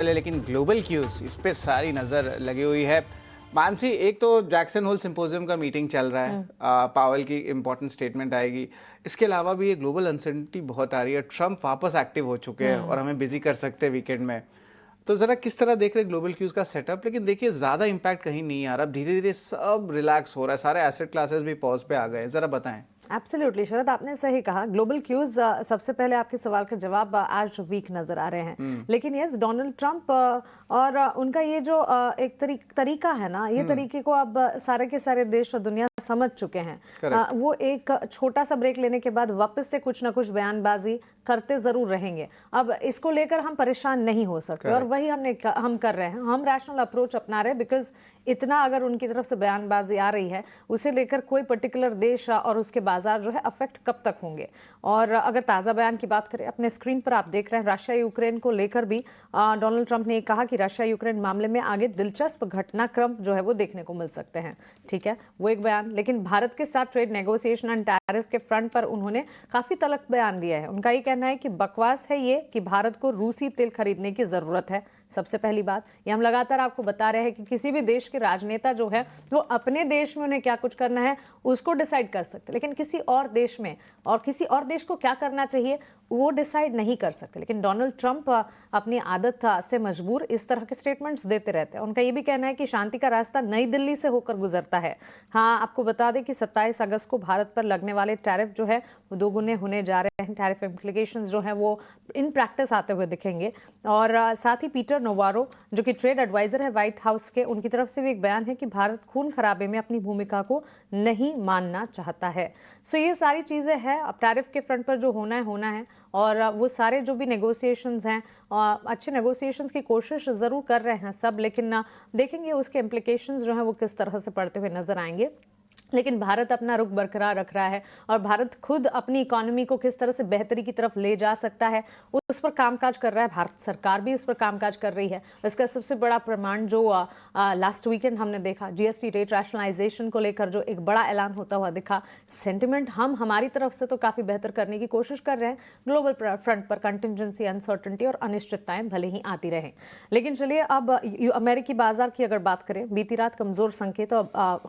चले, लेकिन global cues इस पे सारी नज़र लगी हुई है। मानसी, एक तो जैक्सन होल सिंपोजियम का मीटिंग चल रहा है, पावेल की इंपॉर्टेंट स्टेटमेंट आएगी। इसके अलावा भी ये ग्लोबल अनसर्टेनिटी बहुत आ रही है। ट्रम्प वापस एक्टिव हो चुके हैं और हमें बिजी कर सकते हैं वीकेंड में। तो ज़रा किस तरह देख रहे हैं ग्लोबल क्यूज का सेटअप? लेकिन देखिए, ज़्यादा इम्पैक्ट कहीं नहीं आ रहा। अब धीरे धीरे सब रिलैक्स हो रहा है, सारे एसेट क्लासेस भी पॉज पे आ गए। ज़रा बताएं। एब्सोल्युटली शरद, आपने सही कहा। ग्लोबल क्यूज सबसे पहले आपके सवाल का जवाब आज वीक नजर आ रहे हैं, लेकिन यस, डोनाल्ड ट्रंप और उनका ये जो एक तरीका है ना, ये तरीके को अब सारे के सारे देश और दुनिया समझ चुके हैं। वो एक छोटा सा ब्रेक लेने के बाद वापस से कुछ ना कुछ बयानबाजी करते जरूर रहेंगे। अब इसको लेकर हम परेशान नहीं हो सकते और वही हम कर रहे हैं। हम रैशनल अप्रोच अपना रहे हैं, बिकॉज इतना अगर उनकी तरफ से बयानबाजी आ रही है, उसे लेकर कोई पर्टिकुलर देश और उसके बाजार जो है अफेक्ट कब तक होंगे। और अगर ताज़ा बयान की बात करें, अपने स्क्रीन पर आप देख रहे हैं, रशिया यूक्रेन को लेकर भी डोनाल्ड ट्रंप ने कहा कि रशिया यूक्रेन मामले में आगे दिलचस्प घटनाक्रम जो है वो देखने को मिल सकते हैं। ठीक है, वो एक बयान। लेकिन भारत के साथ ट्रेड नेगोशिएशन एंड टैरिफ के फ्रंट पर उन्होंने काफी तल्ख बयान दिया है। उनका ये कहना है कि बकवास है ये कि भारत को रूसी तेल खरीदने की जरूरत है। सबसे पहली बात, ये हम लगातार आपको बता रहे हैं कि किसी भी देश के राजनेता जो है वो अपने देश में उन्हें क्या कुछ करना है उसको डिसाइड कर सकते, लेकिन किसी और देश में और किसी और देश को क्या करना चाहिए वो डिसाइड नहीं कर सकते। लेकिन डोनाल्ड ट्रंप अपनी आदत से मजबूर इस तरह के स्टेटमेंट्स देते रहते हैं। उनका ये भी कहना है कि शांति का रास्ता नई दिल्ली से होकर गुजरता है। हाँ, आपको बता दें कि 27 अगस्त को भारत पर लगने वाले टैरिफ जो है वो दोगुने होने जा रहे हैं। टैरिफ इम्प्लीकेशंस जो है वो इन प्रैक्टिस आते हुए दिखेंगे। और साथ ही पीटर नोवारो, जो कि ट्रेड एडवाइजर है व्हाइट हाउस के, उनकी तरफ से भी एक बयान है कि भारत खून खराबे में अपनी भूमिका को नहीं मानना चाहता है। सो ये सारी चीज़ें हैं। अब टैरिफ के फ्रंट पर जो होना है और वो सारे जो भी नेगोशिएशंस हैं, अच्छे नेगोशिएशंस की कोशिश ज़रूर कर रहे हैं सब, लेकिन देखेंगे उसके इम्प्लीकेशंस जो हैं वो किस तरह से पड़ते हुए नजर आएंगे। लेकिन भारत अपना रुख बरकरार रख रहा है और भारत खुद अपनी इकोनॉमी को किस तरह से बेहतरी की तरफ ले जा सकता है उस पर कामकाज कर रहा है। भारत सरकार भी इस पर कामकाज कर रही है। इसका सबसे बड़ा प्रमाण जो लास्ट वीकेंड हमने देखा, जीएसटी रेट रैशनलाइजेशन को लेकर जो एक बड़ा ऐलान होता हुआ दिखा। सेंटिमेंट हम हमारी तरफ से तो काफ़ी बेहतर करने की कोशिश कर रहे हैं। ग्लोबल फ्रंट पर कंटिजेंसी, अनसर्टेनिटी और अनिश्चितताएं भले ही आती रहें, लेकिन चलिए अब अमेरिकी बाजार की अगर बात करें, बीती रात कमजोर संकेत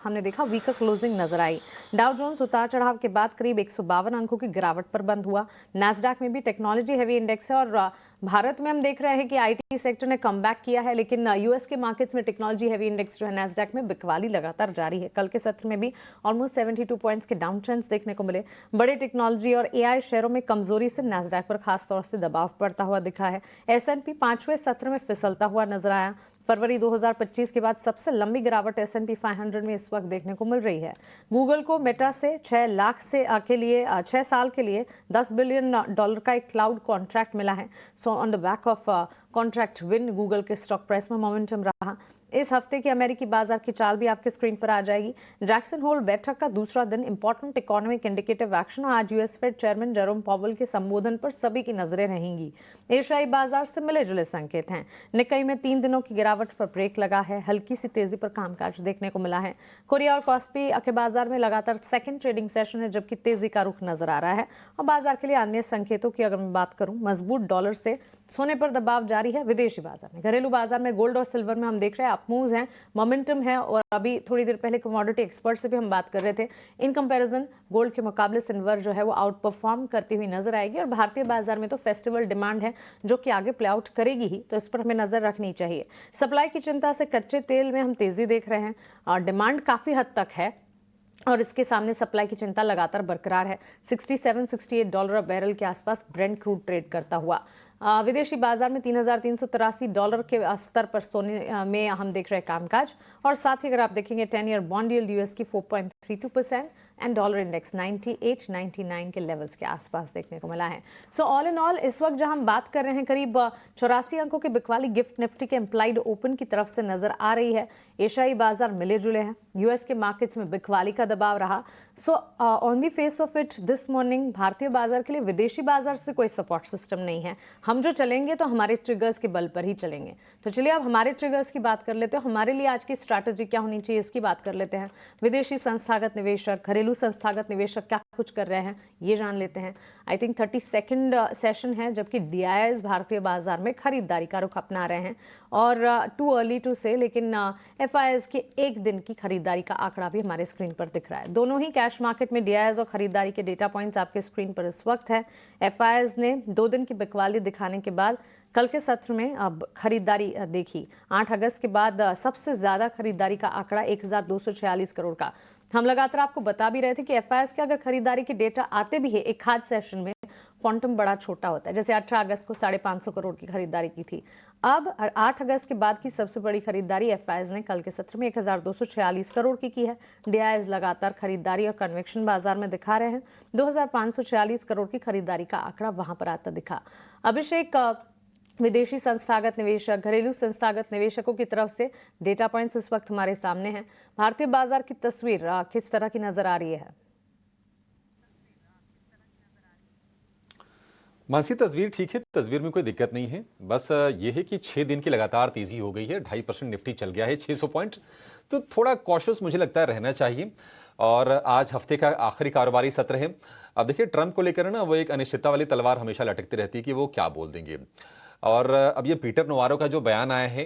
हमने देखा, वीकर क्लोजिंग नजर आई। डाउ जोन्स उतार चढ़ाव के बाद करीब 152 अंकों की गिरावट पर बंद हुआ। नैस्डैक में भी टेक्नोलॉजी हैवी इंडेक्स है और भारत में हम देख रहे हैं कि आईटी सेक्टर ने कमबैक किया है, लेकिन यूएस के मार्केट्स में टेक्नोलॉजी हैवी इंडेक्स जो है नैस्डैक में बिकवाली लगातार जारी है। कल के सत्र में भी ऑलमोस्ट 72 पॉइंट्स के डाउन ट्रेंड्स देखने को मिले। बड़े टेक्नोलॉजी और एआई शेयरों में कमजोरी से नैस्डैक पर खासतौर से दबाव पड़ता हुआ दिखा है। एसएनपी 5वें सत्र में फिसलता हुआ नजर आया। फरवरी 2025 के बाद सबसे लंबी गिरावट S&P 500 में इस वक्त देखने को मिल रही है। गूगल को मेटा से 6 लाख से के लिए 6 साल के लिए $10 बिलियन का एक क्लाउड कॉन्ट्रैक्ट मिला है। So on the back of contract win, Google के स्टॉक प्राइस में मोमेंटम रहा। इस हफ्ते की अमेरिकी बाजार की चाल भी आपके स्क्रीन पर आ जाएगी। जैक्सन होल बैठक का दूसरा दिन, इंपॉर्टेंट इकोनॉमिक इंडिकेटिव एक्शन, आज US Fed chairman Jerome Powell के संबोधन पर सभी की नजरें रहेंगी। एशियाई बाजार से मिले जुले संकेत हैं। निक्केई में 3 दिनों की गिरावट पर ब्रेक लगा है। हल्की सी तेजी पर कामकाज देखने को मिला है। कोरिया और कॉस्पी के बाजार में लगातार सेकंड ट्रेडिंग सेशन है, जबकि तेजी का रुख नजर आ रहा है। और बाजार के लिए अन्य संकेतों की अगर मैं बात करूं, मजबूत डॉलर से सोने पर दबाव जारी है। विदेशी बाजार में, घरेलू बाजार में गोल्ड और सिल्वर में हम देख रहे हैं अपमूव्स हैं, मोमेंटम है। और अभी थोड़ी देर पहले कमोडिटी एक्सपर्ट से भी हम बात कर रहे थे, इन कंपैरिजन गोल्ड के मुकाबले सिल्वर जो है वो आउट परफॉर्म करती हुई नजर आएगी। और भारतीय बाजार में तो फेस्टिवल डिमांड है जो कि आगे प्ले आउट करेगी ही, तो इस पर हमें नजर रखनी चाहिए। सप्लाई की चिंता से कच्चे तेल में हम तेजी देख रहे हैं और डिमांड काफी हद तक है और इसके सामने सप्लाई की चिंता लगातार बरकरार है। $67-68 बैरल के आसपास ब्रेंट क्रूड ट्रेड करता हुआ। विदेशी बाजार में $3,383 के स्तर पर सोने में हम देख रहे हैं कामकाज। और साथ ही अगर आप देखेंगे 10 ईयर बॉन्ड यील्ड यूएस की 4.32% एंड डॉलर इंडेक्स 98-99 के लेवल्स के आसपास देखने को मिला है। सो ऑल इन ऑल इस वक्त जहां हम बात कर रहे हैं, करीब 84 अंकों की बिकवाली गिफ्ट निफ्टी के इम्प्लाइड ओपन की तरफ से नजर आ रही है। एशियाई बाजार मिले जुले हैं। यूएस के मार्केट्स में बिकवाली का दबाव रहा। So on the face of it this morning भारतीय बाजार के लिए विदेशी बाजार से कोई सपोर्ट सिस्टम नहीं है। हम जो चलेंगे तो हमारे ट्रिगर्स के बल पर ही चलेंगे। तो चलिए अब हमारे ट्रिगर्स की बात कर लेते हैं। हमारे लिए आज की स्ट्रैटेजी क्या होनी चाहिए इसकी बात कर लेते हैं। विदेशी संस्थागत निवेशक, घरेलू घरेलू संस्थागत निवेशक क्या कुछ कर रहे हैं ये जान लेते हैं। आई थिंक 32nd सेशन है, जबकि DIIs भारतीय बाजार में खरीदारी का रुख अपना रहे हैं और टू अर्ली टू से, लेकिन FIs के एक दिन की खरीदारी का आंकड़ा भी हमारे स्क्रीन पर दिख रहा है। दोनों ही कैश मार्केट में DIIs और खरीदारी के डेटा पॉइंट्स आपके स्क्रीन पर इस वक्त है। FIs ने 2 दिन की बिकवाली दिखाने के बाद कल के सत्र में अब खरीदारी देखी। 8 अगस्त के बाद सबसे ज्यादा खरीदारी का आंकड़ा 1246 करोड़ का। हम लगातार आपको बता भी रहे थे कि FIs के अगर खरीदारी के डेटा आते भी है एक हाथ सेशन में, क्वांटम बड़ा छोटा होता है। जैसे 18 अगस्त को 550 करोड़ की खरीदारी की थी। अब 8 अगस्त के बाद की सबसे बड़ी खरीदारी FIs ने कल के सत्र में 1246 करोड़ की है। DIIs लगातार खरीदारी और कन्वेक्शन बाजार में दिखा रहे हैं। 2546 करोड़ की खरीदारी का आंकड़ा वहां पर आता दिखा। अभिषेक, विदेशी संस्थागत निवेशक, घरेलू संस्थागत निवेशकों की तरफ से डेटा पॉइंट्स इस वक्त हमारे सामने हैं। भारतीय बाजार की तस्वीर किस तरह की नजर आ रही है? मानसी, तस्वीर ठीक है, तस्वीर में कोई दिक्कत नहीं है। बस ये है कि 6 दिन की लगातार तेजी हो गई है, 2.5% निफ्टी चल गया है, 600 पॉइंट। तो थोड़ा कॉशियस मुझे लगता है रहना चाहिए। और आज हफ्ते का आखिरी कारोबारी सत्र है। अब देखिए, ट्रंप को लेकर ना वो एक अनिश्चितता वाली तलवार हमेशा लटकती रहती है कि वो क्या बोल देंगे। और अब ये पीटर नवारो का जो बयान आया है,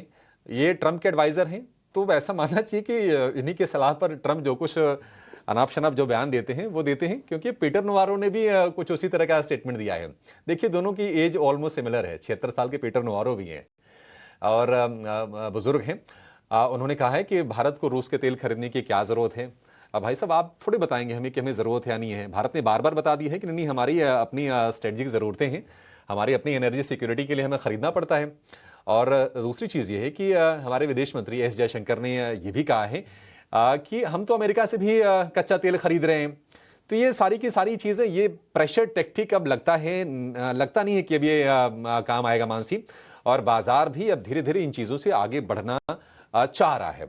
ये ट्रंप के एडवाइजर हैं, तो ऐसा मानना चाहिए कि इन्हीं के सलाह पर ट्रंप जो कुछ अनाप शनाप जो बयान देते हैं वो देते हैं, क्योंकि पीटर नवारो ने भी कुछ उसी तरह का स्टेटमेंट दिया है। देखिए, दोनों की एज ऑलमोस्ट सिमिलर है, 76 साल के पीटर नवारो भी हैं और बुजुर्ग हैं। उन्होंने कहा है कि भारत को रूस के तेल खरीदने की क्या जरूरत है। अब भाई साहब, आप थोड़े बताएंगे हमें कि हमें जरूरत है या नहीं है। भारत ने बार बार बता दी है कि नहीं, हमारी अपनी स्ट्रेटजिक जरूरतें हैं, हमारी अपनी एनर्जी सिक्योरिटी के लिए हमें खरीदना पड़ता है। और दूसरी चीज़ ये है कि हमारे विदेश मंत्री एस जयशंकर ने ये भी कहा है कि हम तो अमेरिका से भी कच्चा तेल खरीद रहे हैं। तो ये सारी की सारी चीज़ें, ये प्रेशर टैक्टिक अब लगता नहीं है कि अब ये काम आएगा मानसी। और बाजार भी अब धीरे धीरे इन चीज़ों से आगे बढ़ना चाह रहा है।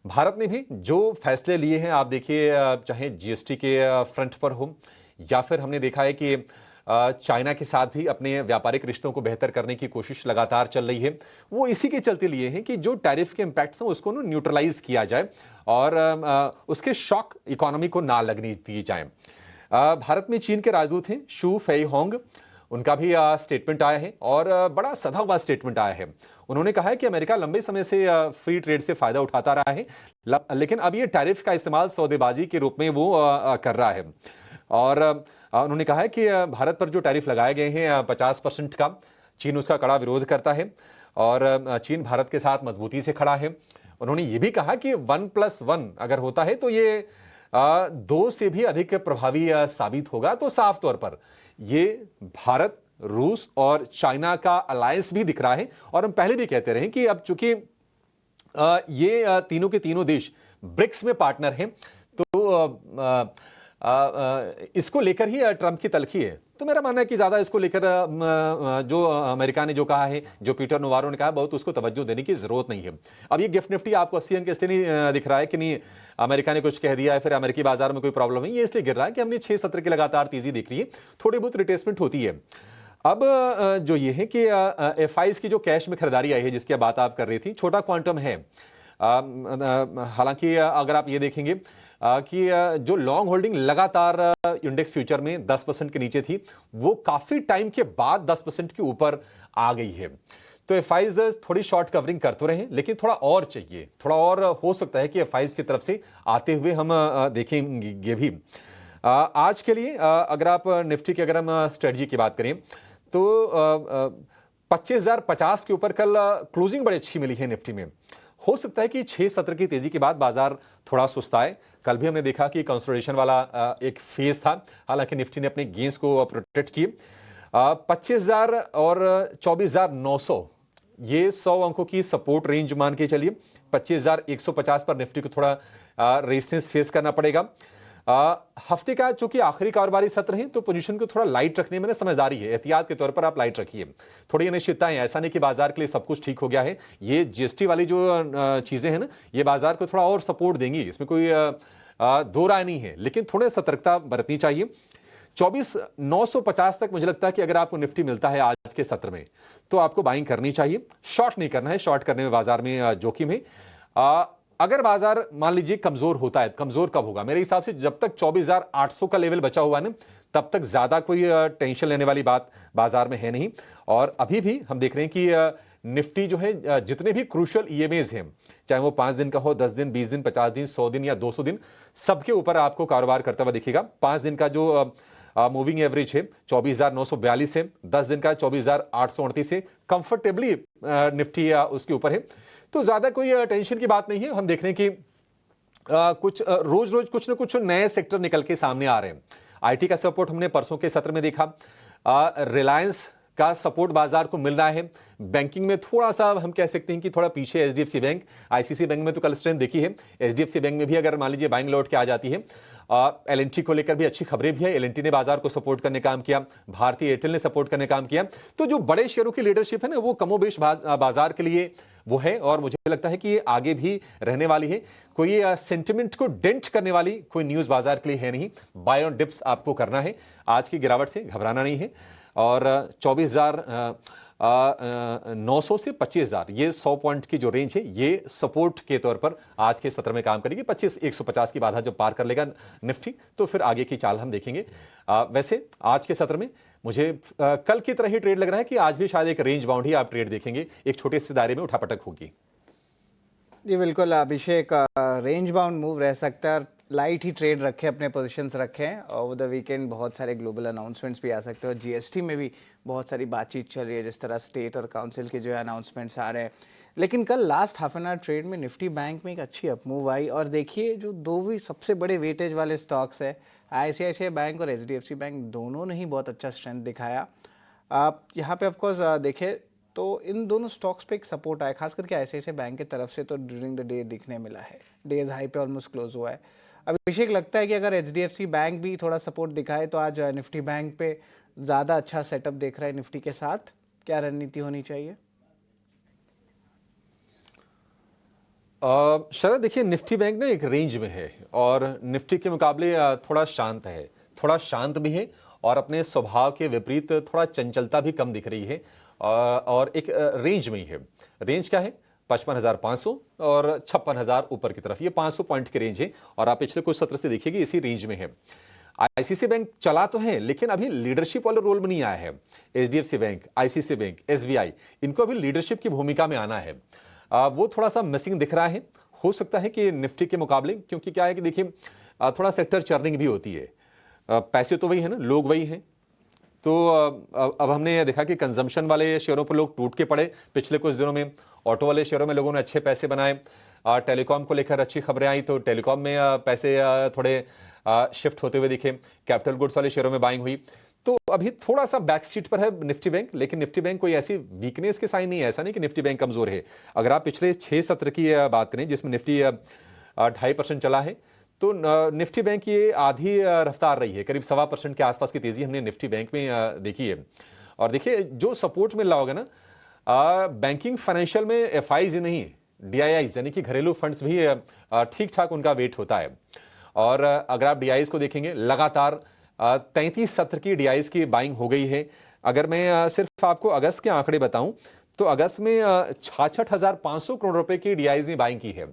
भारत ने भी जो फैसले लिए हैं, आप देखिए, चाहे GST के फ्रंट पर हो या फिर हमने देखा है कि चाइना के साथ भी अपने व्यापारिक रिश्तों को बेहतर करने की कोशिश लगातार चल रही है। वो इसी के चलते लिए हैं कि जो टैरिफ के इम्पैक्ट्स हैं उसको न्यूट्रलाइज किया जाए और उसके शॉक इकोनॉमी को ना लगने दिए जाए। भारत में चीन के राजदूत हैं शू फेईहोंग, उनका भी स्टेटमेंट आया है और बड़ा सधा हुआ स्टेटमेंट आया है। उन्होंने कहा है कि अमेरिका लंबे समय से फ्री ट्रेड से फायदा उठाता रहा है, लेकिन अब ये टैरिफ का इस्तेमाल सौदेबाजी के रूप में वो कर रहा है। और उन्होंने कहा है कि भारत पर जो टैरिफ लगाए गए हैं 50% का, चीन उसका कड़ा विरोध करता है और चीन भारत के साथ मजबूती से खड़ा है। उन्होंने ये भी कहा कि 1+1 अगर होता है तो ये 2 से भी अधिक प्रभावी साबित होगा। तो साफ तौर पर ये भारत, रूस और चाइना का अलायंस भी दिख रहा है। और हम पहले भी कहते रहे कि अब चूंकि ये तीनों के तीनों देश ब्रिक्स में पार्टनर हैं, तो इसको लेकर ही ट्रंप की तलखी है। तो मेरा मानना है कि ज़्यादा इसको लेकर जो अमेरिका ने जो कहा है, जो पीटर नवारो ने कहा, बहुत उसको तवज्जो देने की जरूरत नहीं है। अब ये गिफ्ट निफ्टी आपको 80 अंक इसलिए नहीं दिख रहा है कि नहीं अमेरिका ने कुछ कह दिया है, फिर अमेरिकी बाजार में कोई प्रॉब्लम है, ये इसलिए गिर रहा है कि हमने 6 सत्र की लगातार तेजी दिख रही है, थोड़ी बहुत रिट्रेसमेंट होती है। अब जो ये है कि FIs की जो कैश में खरीदारी आई है, जिसकी बात आप कर रही थी, छोटा क्वांटम है। हालांकि अगर आप ये देखेंगे कि जो लॉन्ग होल्डिंग लगातार इंडेक्स फ्यूचर में 10% के नीचे थी, वो काफी टाइम के बाद 10% के ऊपर आ गई है। तो FIs थोड़ी शॉर्ट कवरिंग कर तो रहे हैं, लेकिन थोड़ा और चाहिए, थोड़ा और हो सकता है कि FIs की तरफ से आते हुए हम देखेंगे भी। आज के लिए अगर आप निफ्टी की अगर हम स्ट्रेटजी की बात करें तो 25,050 के ऊपर कल क्लोजिंग बड़ी अच्छी मिली है निफ्टी में। हो सकता है कि 6 सत्र की तेजी के बाद बाजार थोड़ा सुस्ताए। कल भी हमने देखा कि कंसोलिडेशन वाला एक फेज था, हालांकि निफ्टी ने अपने गेंस को प्रोटेक्ट किए। 25,000 और 24,900 ये 100 अंकों की सपोर्ट रेंज मान के चलिए। 25,150 पर निफ्टी को थोड़ा रेजिस्टेंस फेस करना पड़ेगा। हफ्ते का चूंकि आखिरी कारोबारी सत्र है, तो पोजीशन को थोड़ा लाइट रखने में समझदारी है, एहतियात के तौर पर आप लाइट रखिए। थोड़ी अनिश्चितताएं, ऐसा नहीं कि बाजार के लिए सब कुछ ठीक हो गया है। ये GST वाली जो चीजें हैं ना, ये बाजार को थोड़ा और सपोर्ट देंगी, इसमें कोई दो राय नहीं है, लेकिन थोड़े सतर्कता बरतनी चाहिए। 24,950 तक मुझे लगता है कि अगर आपको निफ्टी मिलता है आज के सत्र में, तो आपको बाइंग करनी चाहिए। शॉर्ट नहीं करना है, शॉर्ट करने में बाजार में जोखिम है। अगर बाजार मान लीजिए कमजोर होता है, कमजोर कब होगा? मेरे हिसाब से जब तक 24,800 का लेवल बचा हुआ है ना, तब तक ज्यादा कोई टेंशन लेने वाली बात बाजार में है नहीं। और अभी भी हम देख रहे हैं कि निफ्टी जो है, जितने भी क्रूशियल ईएमएज हैं, चाहे वो 5 दिन का हो, 10 दिन, 20 दिन, 50 दिन, 100 दिन या 200 दिन, सबके ऊपर आपको कारोबार करता हुआ दिखेगा। 5 दिन का जो मूविंग एवरेज है 24,942 है, 10 दिन का 24,838 है, कंफर्टेबली निफ्टी उसके ऊपर है। तो ज्यादा कोई टेंशन की बात नहीं है। हम देख रहे हैं कि कुछ रोज रोज कुछ ना कुछ नए सेक्टर निकल के सामने आ रहे हैं। आईटी का सपोर्ट हमने परसों के सत्र में देखा, रिलायंस का सपोर्ट बाजार को मिल रहा है। बैंकिंग में थोड़ा सा हम कह सकते हैं कि थोड़ा पीछे एचडीएफसी बैंक, आईसीसी बैंक में तो कल स्ट्रेंथ देखी है, एचडीएफसी बैंक में भी अगर मान लीजिए बाइंग लौट के आ जाती है। एलएनटी को लेकर भी अच्छी खबरें भी है, एलएनटी ने बाजार को सपोर्ट करने काम किया, भारतीय एयरटेल ने सपोर्ट करने काम किया। तो जो बड़े शेयरों की लीडरशिप है ना, वो कमोबेश बाजार के लिए वो है, और मुझे लगता है कि ये आगे भी रहने वाली है। कोई सेंटिमेंट को डेंट करने वाली कोई न्यूज बाजार के लिए है नहीं। बाय ऑन डिप्स आपको करना है, आज की गिरावट से घबराना नहीं है। और 24,900 से 25,000 ये 100 पॉइंट की जो रेंज है, ये सपोर्ट के तौर पर आज के सत्र में काम करेगी। 150 की बाधा जब पार कर लेगा निफ्टी, तो फिर आगे की चाल हम देखेंगे। वैसे आज के सत्र में मुझे कल की तरह ही ट्रेड लग रहा है कि आज भी शायद एक रेंज बाउंड ही आप ट्रेड देखेंगे, एक छोटे से दायरे में उठापटक होगी। जी बिल्कुल अभिषेक, रेंज बाउंड मूव रह सकता है। लाइट ही ट्रेड रखें, अपने पोजीशंस रखें। ओवर द वीकेंड बहुत सारे ग्लोबल अनाउंसमेंट्स भी आ सकते हैं, और जीएसटी में भी बहुत सारी बातचीत चल रही है, जिस तरह स्टेट और काउंसिल के जो है अनाउंसमेंट्स आ रहे हैं। लेकिन कल last half an hour trade में निफ्टी बैंक में एक अच्छी अपमूव आई, और देखिए जो दो भी सबसे बड़े वेटेज वाले स्टॉक्स है, आईसीआईसीआई बैंक और एचडीएफसी बैंक, दोनों ने ही बहुत अच्छा स्ट्रेंथ दिखाया। आप यहाँ पे ऑफकोर्स देखें तो इन दोनों स्टॉक्स पे एक सपोर्ट आया, खास करके आईसीआईसीआई बैंक की तरफ से तो ड्यूरिंग द डे दिखने मिला है। डेज हाई पे ऑलमोस्ट क्लोज हुआ है। अभिषेक, लगता है कि अगर एचडीएफसी बैंक भी थोड़ा सपोर्ट दिखाए तो आज निफ्टी बैंक पे ज़्यादा अच्छा सेटअप देख रहा है निफ्टी के साथ, क्या रणनीति होनी चाहिए? शरद, देखिए निफ्टी बैंक ना एक रेंज में है, और निफ्टी के मुकाबले थोड़ा शांत है, थोड़ा शांत भी है, और अपने स्वभाव के विपरीत थोड़ा चंचलता भी कम दिख रही है, और एक रेंज में ही है। रेंज क्या है? 55,500 और 56,000 ऊपर की तरफ, ये 500 पॉइंट की रेंज है, और आप पिछले कुछ सत्र से देखिएगा इसी रेंज में है। आईसीसी बैंक चला तो है, लेकिन अभी लीडरशिप वाले रोल में नहीं आया है। HDFC bank, ICC bank, SBI, इनको अभी लीडरशिप की भूमिका में आना है। वो थोड़ा सा मिसिंग दिख रहा है। हो सकता है कि निफ्टी के मुकाबले, क्योंकि क्या है कि देखिए थोड़ा सेक्टर चर्निंग भी होती है, पैसे तो वही है ना, लोग वही हैं। तो अब हमने देखा कि कंजम्पशन वाले शेयरों पर लोग टूट के पड़े पिछले कुछ दिनों में, ऑटो वाले शेयरों में लोगों ने अच्छे पैसे बनाए, टेलीकॉम को लेकर अच्छी खबरें आई तो टेलीकॉम में पैसे थोड़े शिफ्ट होते हुए दिखे, कैपिटल गुड्स वाले शेयरों में बाइंग हुई। तो अभी थोड़ा सा बैक सीट पर है निफ्टी बैंक, लेकिन निफ्टी बैंक कोई ऐसी वीकनेस के साइन नहीं है, ऐसा नहीं कि निफ्टी बैंक कमजोर है। अगर आप पिछले 6 सत्र की बात करें जिसमें निफ्टी 2.5% चला है, तो निफ्टी बैंक ये आधी रफ्तार रही है, करीब 1.25% के आसपास की तेजी हमने निफ्टी बैंक में देखी है। और देखिए जो सपोर्ट मिल रहा होगा ना, बैंकिंग फाइनेंशियल में एफआईज ही नहीं, डीआईआईज यानी कि घरेलू फंड्स भी ठीक ठाक उनका वेट होता है। और अगर आप डीआईआईज को देखेंगे, लगातार 33 सत्र की डीआईआईज की बाइंग हो गई है। अगर मैं सिर्फ आपको अगस्त के आंकड़े बताऊं तो अगस्त में 66,500 करोड़ रुपए की डीआईआईज ने बाइंग की है।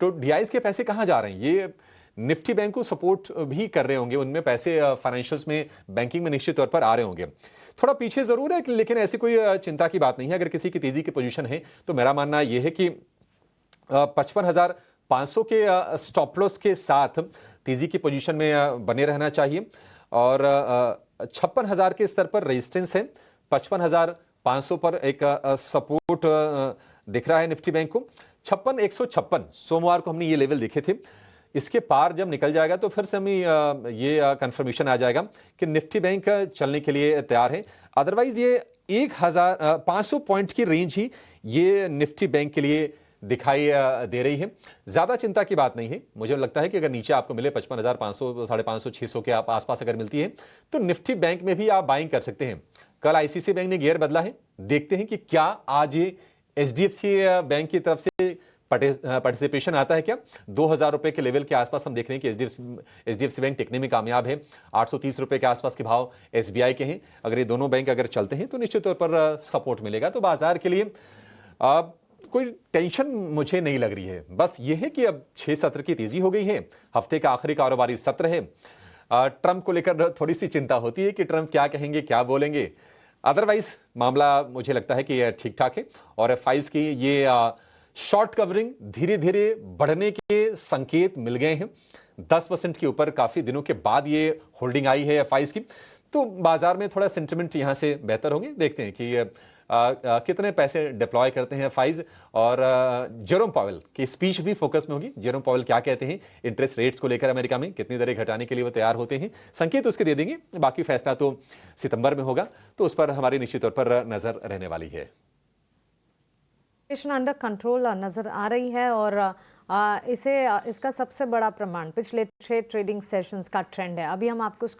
तो डीआईआईज के पैसे कहां जा रहे हैं? ये निफ्टी बैंक को सपोर्ट भी कर रहे होंगे, उनमें पैसे फाइनेंशियल्स में, बैंकिंग में निश्चित तौर पर आ रहे होंगे। थोड़ा पीछे जरूर है, लेकिन ऐसी कोई चिंता की बात नहीं है। अगर किसी की तेजी की पोजीशन है तो मेरा मानना यह है कि 55,500 के स्टॉप लॉस के साथ तेजी की पोजीशन में बने रहना चाहिए। और 56,000 के स्तर पर रेजिस्टेंस है, 55,500 पर एक सपोर्ट दिख रहा है निफ्टी बैंक को। 56,156 सोमवार को हमने ये लेवल देखे थे, इसके पार जब निकल जाएगा तो फिर से हमें ये कंफर्मेशन आ जाएगा कि निफ्टी बैंक चलने के लिए तैयार है। अदरवाइज ये 1,500 पॉइंट की रेंज ही ये निफ्टी बैंक के लिए दिखाई दे रही है। ज्यादा चिंता की बात नहीं है। मुझे लगता है कि अगर नीचे आपको मिले 55,500, 550, 600 के आसपास अगर मिलती है तो निफ्टी बैंक में भी आप बाइंग कर सकते हैं। कल आईसीसी बैंक ने गियर बदला है, देखते हैं कि क्या आज ये एचडीएफसी बैंक की तरफ से पार्टिसिपेशन आता है क्या। 2,000 रुपए के लेवल के आसपास हम देख रहे हैं कि एचडीएफसी बैंक टिकने में कामयाब है। 830 रुपए के आसपास के भाव एसबीआई के हैं। अगर ये दोनों बैंक अगर चलते हैं तो निश्चित तौर पर सपोर्ट मिलेगा। तो बाजार के लिए कोई टेंशन मुझे नहीं लग रही है। बस ये है कि अब 6 सत्र की तेजी हो गई है, हफ्ते का आखिरी कारोबारी सत्र है। ट्रंप को लेकर थोड़ी सी चिंता होती है कि ट्रंप क्या कहेंगे, क्या बोलेंगे। अदरवाइज मामला मुझे लगता है कि ठीक ठाक है और F5s की ये शॉर्ट कवरिंग धीरे धीरे बढ़ने के संकेत मिल गए हैं। 10% के ऊपर काफी दिनों के बाद ये होल्डिंग आई है F5s की, तो बाजार में थोड़ा सेंटिमेंट यहां से बेहतर होंगे। देखते हैं कि कितने पैसे डिप्लॉय करते हैं F5s। और जेरोम पावेल की स्पीच भी फोकस में होगी। जेरोम पावेल क्या कहते हैं इंटरेस्ट रेट्स को लेकर, अमेरिका में कितनी दरें घटाने के लिए वो तैयार होते हैं, संकेत उसके दे देंगे। बाकी फैसला तो सितंबर में होगा, तो उस पर हमारी निश्चित तौर पर नजर रहने वाली है। अंडर कंट्रोल नजर आ रही है और इसका सबसे बड़ा प्रमाण पिछले 6 ट्रेडिंग सेशंस का ट्रेंड है। अभी हम आपको